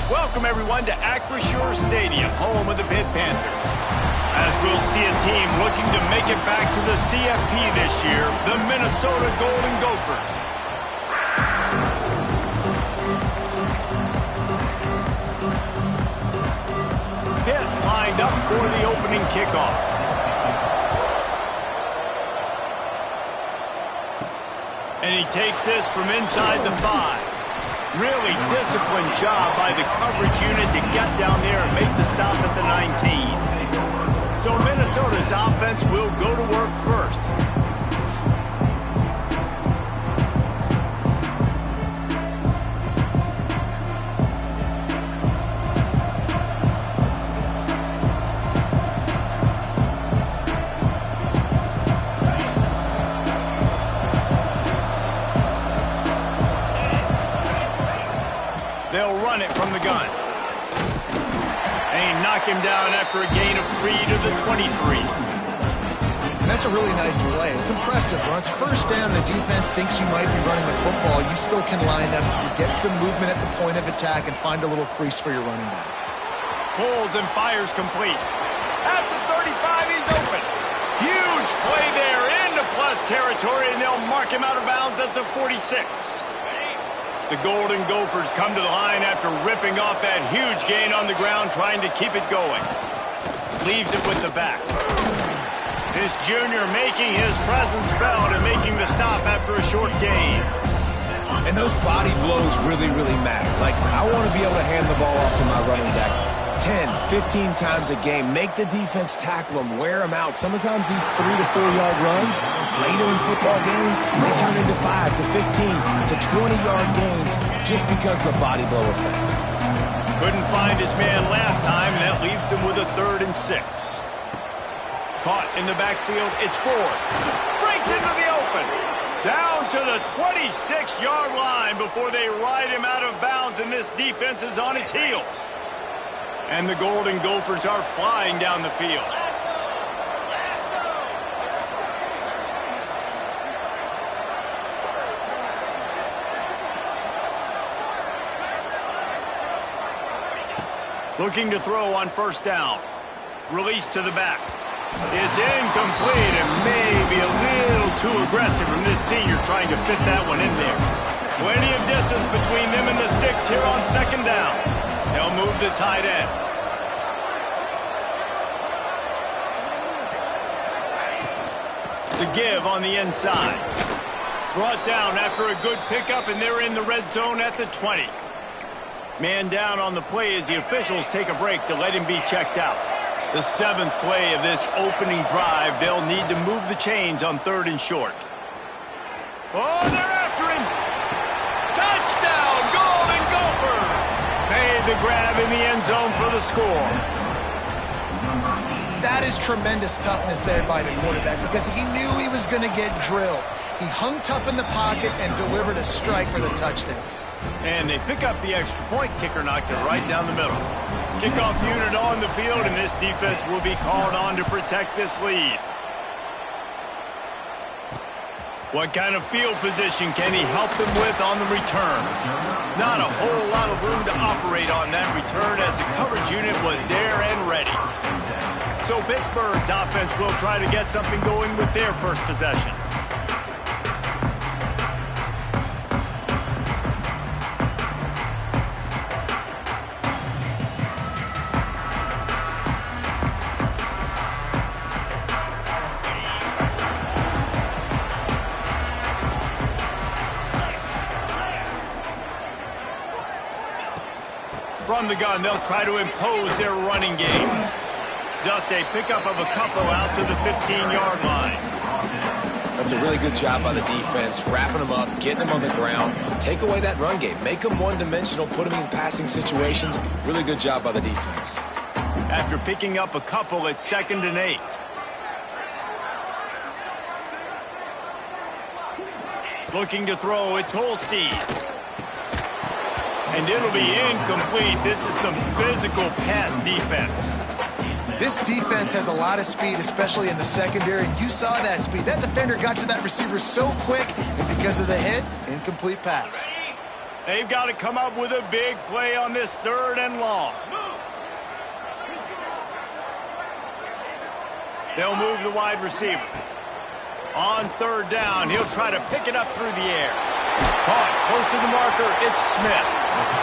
Welcome, everyone, to Acrisure Stadium, home of the Pitt Panthers. As we'll see a team looking to make it back to the CFP this year, the Minnesota Golden Gophers. Pitt lined up for the opening kickoff. And he takes this from inside the 5. Really disciplined job by the coverage unit to get down there and make the stop at the 19. So Minnesota's offense will go to work first. They'll run it from the gun. And he knocked him down after a gain of 3 to the 23. And that's a really nice play. It's impressive. When it's first down and the defense thinks you might be running the football, you still can line up, you get some movement at the point of attack, and find a little crease for your running back. Pulls and fires complete. At the 35, he's open. Huge play there into plus territory, and they'll mark him out of bounds at the 46. The Golden Gophers come to the line after ripping off that huge gain on the ground, trying to keep it going. Leaves it with the back. This junior making his presence felt and making the stop after a short gain. And those body blows really, really matter. Like, I want to be able to hand the ball off to my running back 10, 15 times a game. Make the defense tackle them, wear them out. Sometimes these 3 to 4 yard runs, later in football games, they turn into 5 to 15 to 20 yard gains just because of the body blow effect. Couldn't find his man last time, and that leaves him with a 3rd and 6. Caught in the backfield, it's Ford. Breaks into the open. Down to the 26-yard line before they ride him out of bounds, and this defense is on its heels. And the Golden Gophers are flying down the field. Looking to throw on first down. Release to the back. It's incomplete and maybe a little too aggressive from this senior trying to fit that one in there. Plenty of distance between them and the sticks here on second down. They'll move the tight end. The give on the inside. Brought down after a good pickup, and they're in the red zone at the 20. Man down on the play as the officials take a break to let him be checked out. The 7th play of this opening drive, they'll need to move the chains on 3rd and short. Oh, they're after him! Touchdown, Golden Gophers! Made the grab in the end zone for the score. That is tremendous toughness there by the quarterback because he knew he was going to get drilled. He hung tough in the pocket and delivered a strike for the touchdown. And they pick up the extra point. Kicker knocked it right down the middle. Kickoff unit on the field, and this defense will be called on to protect this lead. What kind of field position can he help them with on the return? Not a whole lot of room to operate on that return as the coverage unit was there and ready. So Pittsburgh's offense will try to get something going with their first possession. From the gun, they'll try to impose their running game. Just a pickup of a couple out to the 15-yard line. That's a really good job by the defense, wrapping them up, getting them on the ground. Take away that run game. Make them one-dimensional, put them in passing situations. Really good job by the defense. After picking up a couple, it's 2nd and 8. Looking to throw, it's Holstein. And it'll be incomplete. This is some physical pass defense. This defense has a lot of speed, especially in the secondary. You saw that speed. That defender got to that receiver so quick, and because of the hit, incomplete pass. They've got to come up with a big play on this 3rd and long. They'll move the wide receiver. On 3rd down, he'll try to pick it up through the air. Caught close to the marker, it's Smith.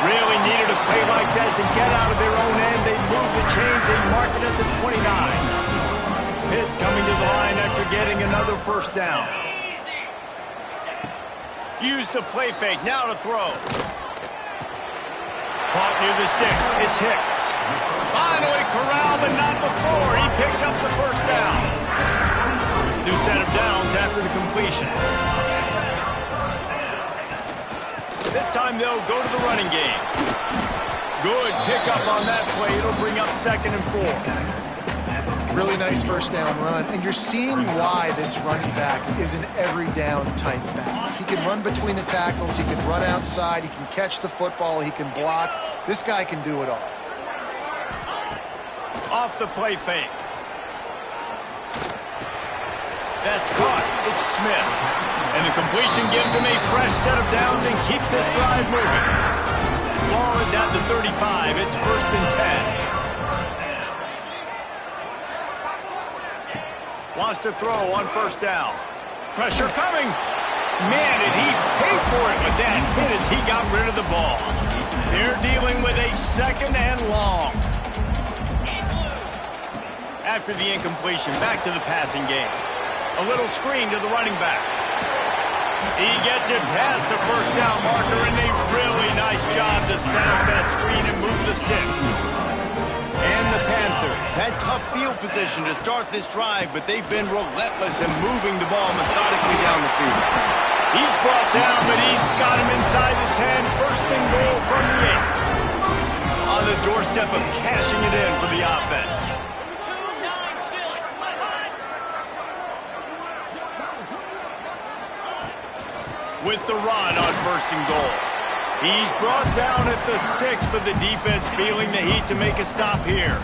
Really needed a play like that to get out of their own end. They move the chains, they mark it at the 29. Pitt coming to the line after getting another 1st down. Use the play fake, now to throw. Caught near the sticks, it's Hicks. Finally corralled, but not before. He picks up the 1st down. New set of downs after the completion. This time they'll go to the running game. Good pickup on that play. It'll bring up 2nd and 4. Really nice 1st down run. And you're seeing why this running back is an every down type back. He can run between the tackles. He can run outside. He can catch the football. He can block. This guy can do it all. Off the play fake. That's caught. It's Smith. And the completion gives him a fresh set of downs and keeps this drive moving. Ball is at the 35. It's 1st and 10. Wants to throw on 1st down. Pressure coming. Man, did he pay for it with that hit as he got rid of the ball. They're dealing with a 2nd and long. After the incompletion, back to the passing game. A little screen to the running back. He gets it past the 1st down marker, and a really nice job to set up that screen and move the sticks. And the Panthers had tough field position to start this drive, but they've been relentless in moving the ball methodically down the field. He's brought down, but he's got him inside the 10. 1st and goal from the 8. On the doorstep of cashing it in for the offense. With the run on 1st and goal. He's brought down at the 6, but the defense feeling the heat to make a stop here.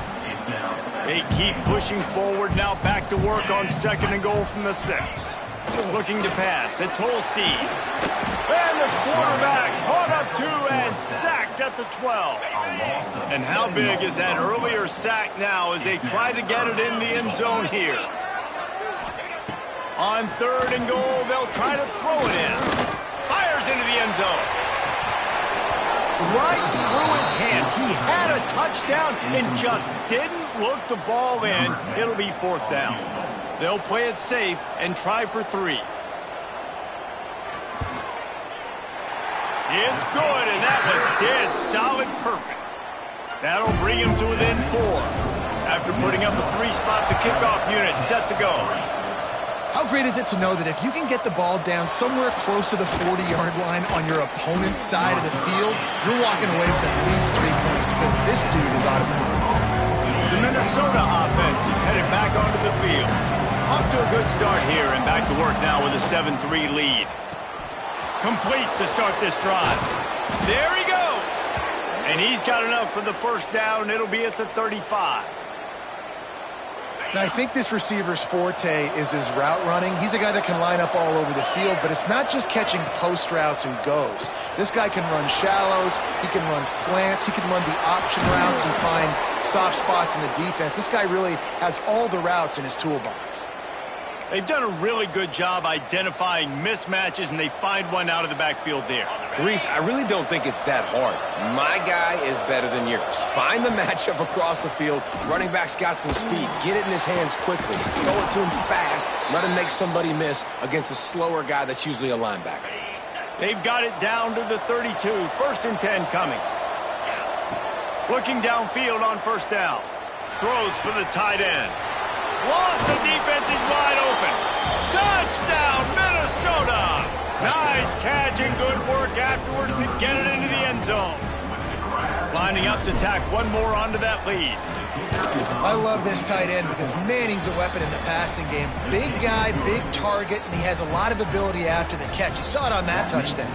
They keep pushing forward, now back to work on 2nd and goal from the 6. Looking to pass, it's Holstein. And the quarterback caught up to and sacked at the 12. And how big is that earlier sack now as they try to get it in the end zone here? On 3rd and goal, they'll try to throw it in. Fires into the end zone. Right through his hands. He had a touchdown and just didn't look the ball in. It'll be 4th down. They'll play it safe and try for 3. It's good, and that was dead solid perfect. That'll bring him to within 4. After putting up a 3 spot, the kickoff unit set to go. How great is it to know that if you can get the ball down somewhere close to the 40-yard line on your opponent's side of the field, you're walking away with at least 3 points because this dude is automatic. The Minnesota offense is headed back onto the field. Off to a good start here and back to work now with a 7-3 lead. Complete to start this drive. There he goes. And he's got enough for the 1st down. It'll be at the 35. Now, I think this receiver's forte is his route running. He's a guy that can line up all over the field, but it's not just catching post routes and goes. This guy can run shallows, he can run slants, he can run the option routes and find soft spots in the defense. This guy really has all the routes in his toolbox. They've done a really good job identifying mismatches, and they find one out of the backfield there. Reese, I really don't think it's that hard. My guy is better than yours. Find the matchup across the field. Running back's got some speed. Get it in his hands quickly. Throw it to him fast. Let him make somebody miss against a slower guy that's usually a linebacker. They've got it down to the 32. 1st and 10 coming. Looking downfield on 1st down. Throws for the tight end. Lost, the defense is wide open. Touchdown, Minnesota! Nice catch and good work afterwards to get it into the end zone. Lining up to tack one more onto that lead. I love this tight end because, man, he's a weapon in the passing game. Big guy, big target, and he has a lot of ability after the catch. You saw it on that touchdown.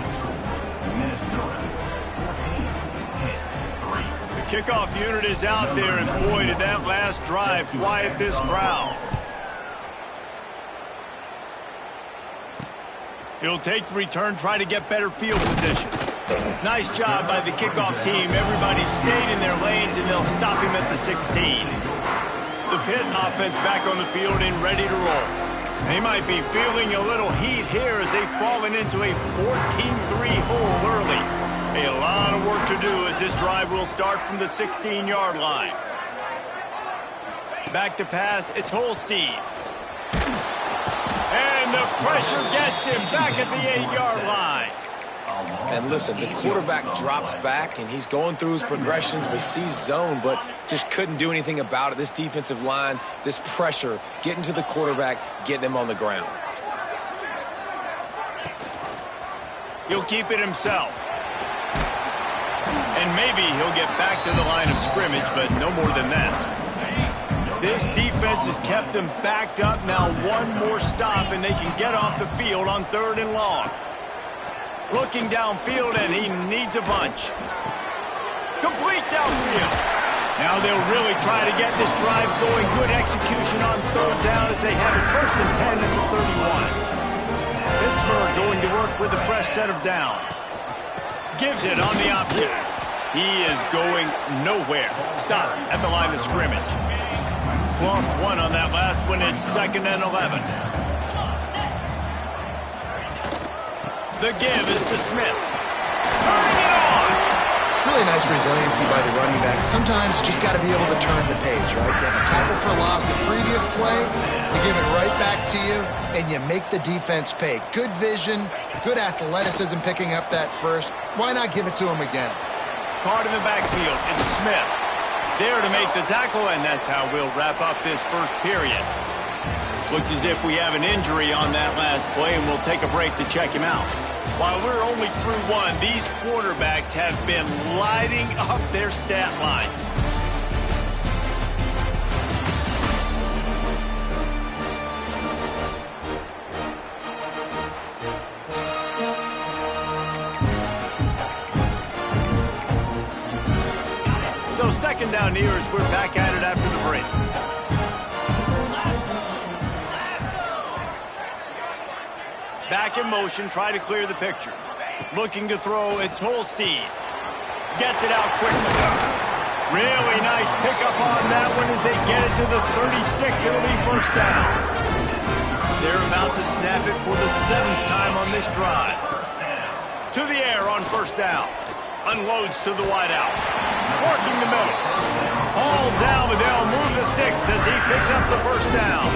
Kickoff unit is out there, and boy, did that last drive quiet this crowd. He'll take the return, try to get better field position. Nice job by the kickoff team. Everybody stayed in their lanes, and they'll stop him at the 16. The Pitt offense back on the field and ready to roll. They might be feeling a little heat here as they've fallen into a 14-3 hole early. A lot of work to do as this drive will start from the 16-yard line. Back to pass, it's Holstein. And the pressure gets him back at the 8-yard line. And listen, the quarterback drops back, and he's going through his progressions. We see zone, but just couldn't do anything about it. This defensive line, this pressure, getting to the quarterback, getting him on the ground. He'll keep it himself. And maybe he'll get back to the line of scrimmage, but no more than that. This defense has kept them backed up. Now one more stop, and they can get off the field on 3rd and long. Looking downfield, and he needs a bunch. Complete downfield. Now they'll really try to get this drive going. Good execution on 3rd down as they have it 1st and 10 at the 31. Pittsburgh going to work with a fresh set of downs. Gives it on the option. He is going nowhere. Stop at the line of scrimmage. Lost one on that last one. It's 2nd and 11. The give is to Smith. Turning it on. Really nice resiliency by the running back. Sometimes you just got to be able to turn the page, right? You have a tackle for loss the previous play, you give it right back to you, and you make the defense pay. Good vision, good athleticism picking up that first. Why not give it to him again? Caught in the backfield. It's Smith. There to make the tackle, and that's how we'll wrap up this first period. Looks as if we have an injury on that last play, and we'll take a break to check him out. While we're only through one, these quarterbacks have been lighting up their stat line. So 2nd down here as we're back at it after the break. Back in motion, try to clear the picture. Looking to throw, it's Holstein. Gets it out quickly. Really nice pickup on that one as they get it to the 36. It'll be 1st down. They're about to snap it for the 7th time on this drive. To the air on 1st down. Unloads to the wideout. Working the middle. All down, but they'll move the sticks as he picks up the 1st down.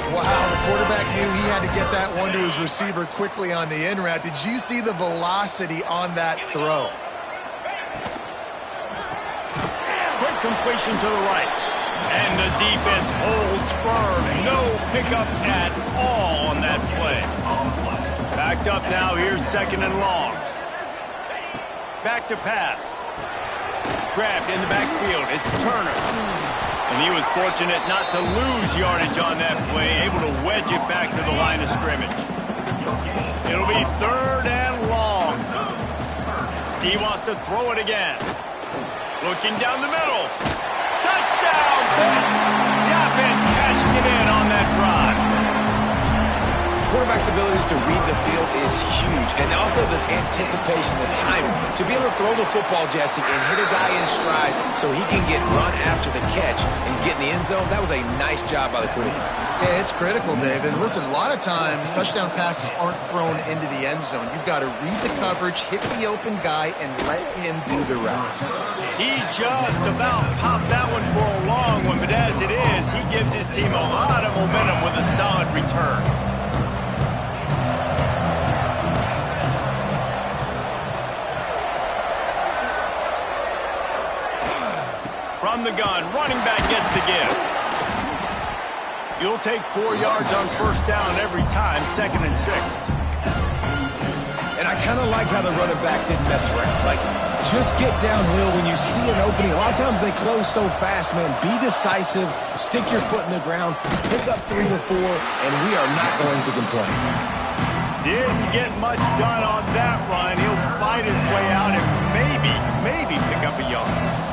Wow, the quarterback knew he had to get that one to his receiver quickly on the in route. Did you see the velocity on that throw? Quick completion to the right. And the defense holds firm. No pickup at all on that play. Backed up now. Here's 2nd and long. Back to pass. Grabbed in the backfield. It's Turner. And he was fortunate not to lose yardage on that play, able to wedge it back to the line of scrimmage. It'll be 3rd and long. He wants to throw it again. Looking down the middle. Touchdown! The offense cashing it in on that drive. Quarterback's abilities to read the field is huge, and also the anticipation, the timing. To be able to throw the football, Jesse, and hit a guy in stride so he can get run after the catch and get in the end zone, that was a nice job by the quarterback. Yeah, it's critical, David. Listen, a lot of times touchdown passes aren't thrown into the end zone. You've got to read the coverage, hit the open guy, and let him do the rest. He just about popped that one for a long one, but as it is, he gives his team a lot of momentum with a solid return. From the gun, running back gets the give. You'll take 4 yards on 1st down every time, 2nd and 6. And I kind of like how the running back didn't mess around. Like, just get downhill when you see an opening. A lot of times they close so fast, man. Be decisive, stick your foot in the ground, pick up 3 to 4, and we are not going to complain. Didn't get much done on that run. He'll fight his way out and maybe pick up a yard.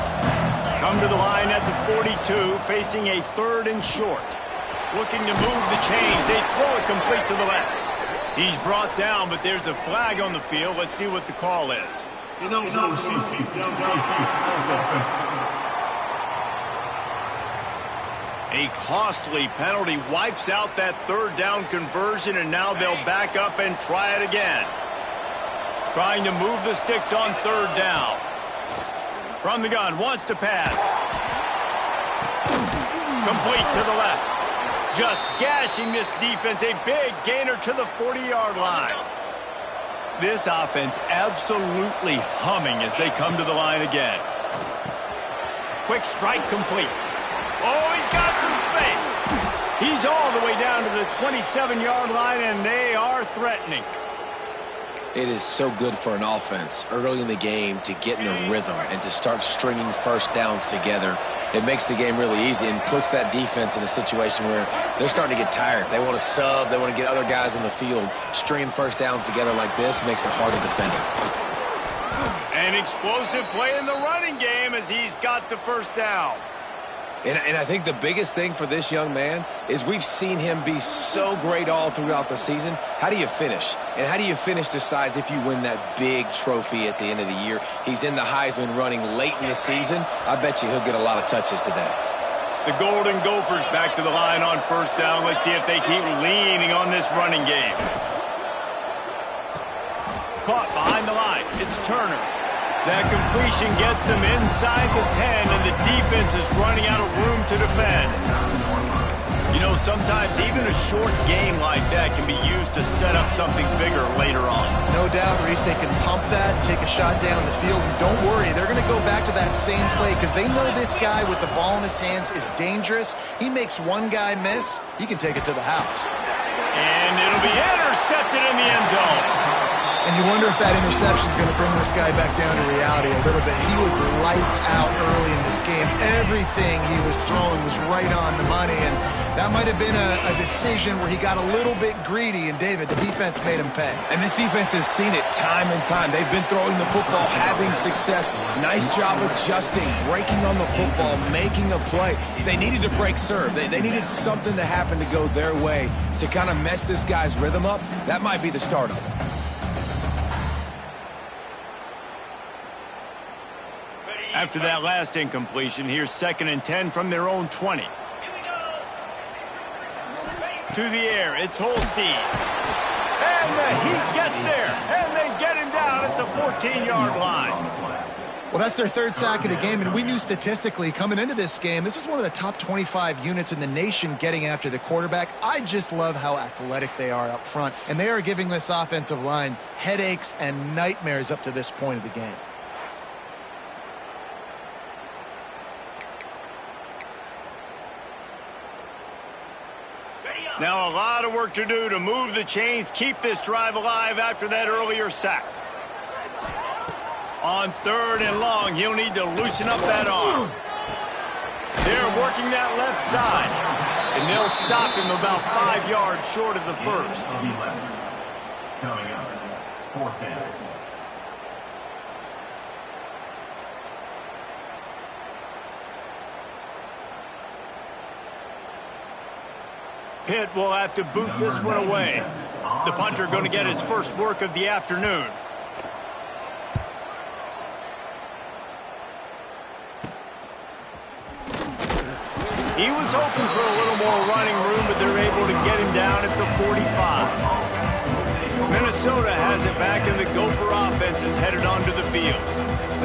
Come to the line at the 42, facing a 3rd and short. Looking to move the chains. They throw it complete to the left. He's brought down, but there's a flag on the field. Let's see what the call is. A costly penalty wipes out that third down conversion, and now they'll back up and try it again. Trying to move the sticks on third down. From the gun, wants to pass. Complete to the left. Just gashing this defense. A big gainer to the 40-yard line. This offense absolutely humming as they come to the line again. Quick strike complete. Oh, he's got some space. He's all the way down to the 27-yard line, and they are threatening. It is so good for an offense early in the game to get in a rhythm and to start stringing first downs together. It makes the game really easy and puts that defense in a situation where they're starting to get tired. They want to sub. They want to get other guys in the field. Stringing first downs together like this makes it hard to defend. An explosive play in the running game as he's got the first down. And I think the biggest thing for this young man is we've seen him be so great all throughout the season. How do you finish? And how do you finish decides if you win that big trophy at the end of the year. He's in the Heisman running late in the season. I bet you he'll get a lot of touches today. The Golden Gophers back to the line on first down. Let's see if they keep leaning on this running game. Caught behind the line. It's Turner. That completion gets them inside the 10, and the defense is running out of room to defend. You know, sometimes even a short game like that can be used to set up something bigger later on. No doubt, Reese, they can pump that and take a shot down the field. And don't worry, they're going to go back to that same play because they know this guy with the ball in his hands is dangerous. He makes one guy miss, he can take it to the house. And it'll be intercepted in the end zone. And you wonder if that interception is going to bring this guy back down to reality a little bit. He was lights out early in this game. Everything he was throwing was right on the money, and that might have been a decision where he got a little bit greedy, and David, the defense made him pay. And this defense has seen it time and time. They've been throwing the football, having success. Nice job adjusting, breaking on the football, making a play. They needed to break serve. They needed something to happen to go their way to kind of mess this guy's rhythm up. That might be the start of it. After that last incompletion, here's 2nd and 10 from their own 20. To the air, it's Holstein. And the Heat gets there, and they get him down at the 14-yard line. Well, that's their third sack of the game, and we knew statistically coming into this game, this was one of the top 25 units in the nation getting after the quarterback. I just love how athletic they are up front, and they are giving this offensive line headaches and nightmares up to this point of the game. Now a lot of work to do to move the chains, keep this drive alive after that earlier sack. On 3rd and long, he'll need to loosen up that arm. They're working that left side, and they'll stop him about 5 yards short of the first. Coming up, 4th down. Pitt will have to boot this one away. The punter going to get his first work of the afternoon. He was hoping for a little more running room, but they're able to get him down at the 45. Minnesota has it back, and the Gopher offense is headed onto the field.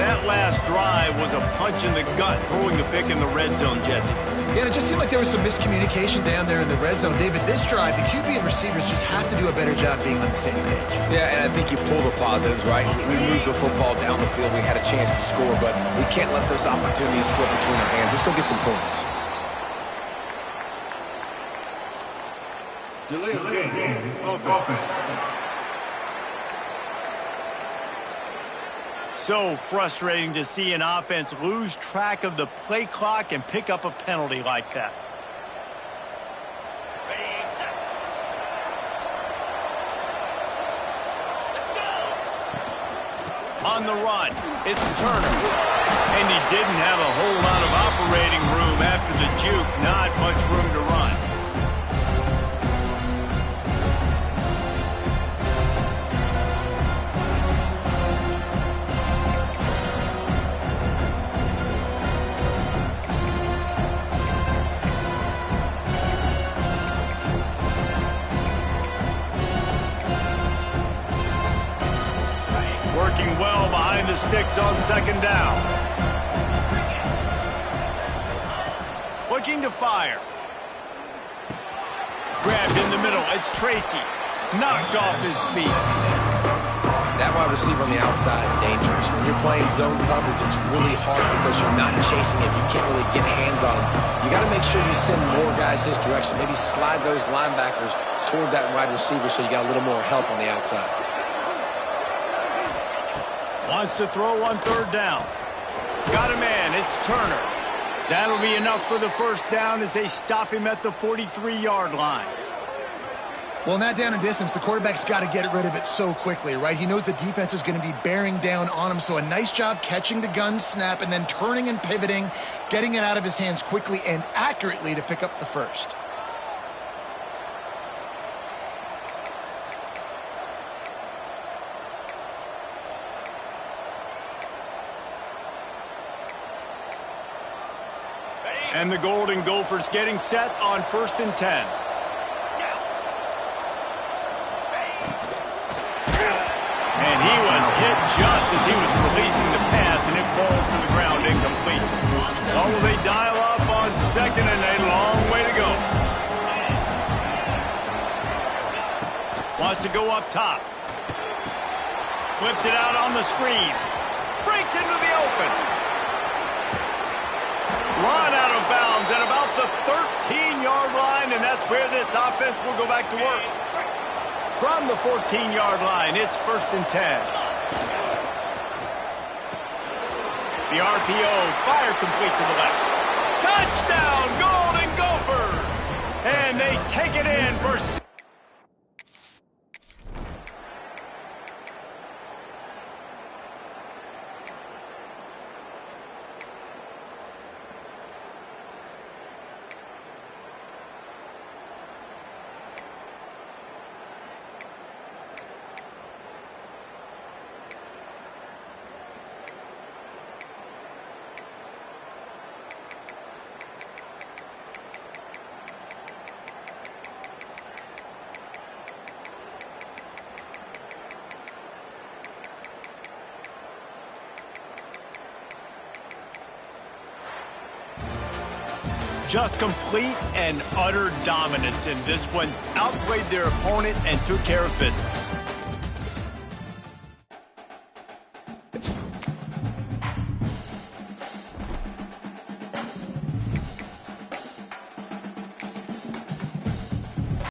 That last drive was a punch in the gut, throwing the pick in the red zone, Jesse. Yeah, and it just seemed like there was some miscommunication down there in the red zone. David, this drive, the QB and receivers just have to do a better job being on the same page. Yeah, and I think you pull the positives, right? We moved the football down the field. We had a chance to score, but we can't let those opportunities slip between our hands. Let's go get some points. Delay of game. Offense. So frustrating to see an offense lose track of the play clock and pick up a penalty like that. On the run, it's Turner. And he didn't have a whole lot of operating room after the juke. Not much room to run. mistakes on second down. Looking to fire. Grabbed in the middle. It's Tracy. Knocked off his feet. That wide receiver on the outside is dangerous. When you're playing zone coverage, it's really hard because you're not chasing him. You can't really get hands on him. You got to make sure you send more guys his direction. Maybe slide those linebackers toward that wide receiver so you got a little more help on the outside. Wants to throw on third down. Got a man. It's Turner. That'll be enough for the first down as they stop him at the 43-yard line. Well, in that down and distance, the quarterback's got to get rid of it so quickly, right? He knows the defense is going to be bearing down on him, so a nice job catching the gun snap and then turning and pivoting, getting it out of his hands quickly and accurately to pick up the first. And the Golden Gophers getting set on 1st and 10. And he was hit just as he was releasing the pass, and it falls to the ground incomplete. Oh, will they dial up on second, and a long way to go. Wants to go up top. Flips it out on the screen. Breaks into the open. Run out of bounds at about the 13-yard line, and that's where this offense will go back to work. From the 14-yard line, it's 1st and 10. The RPO, fire complete to the left. Touchdown, Golden Gophers! And they take it in for 6. Just complete and utter dominance in this one. Outplayed their opponent and took care of business.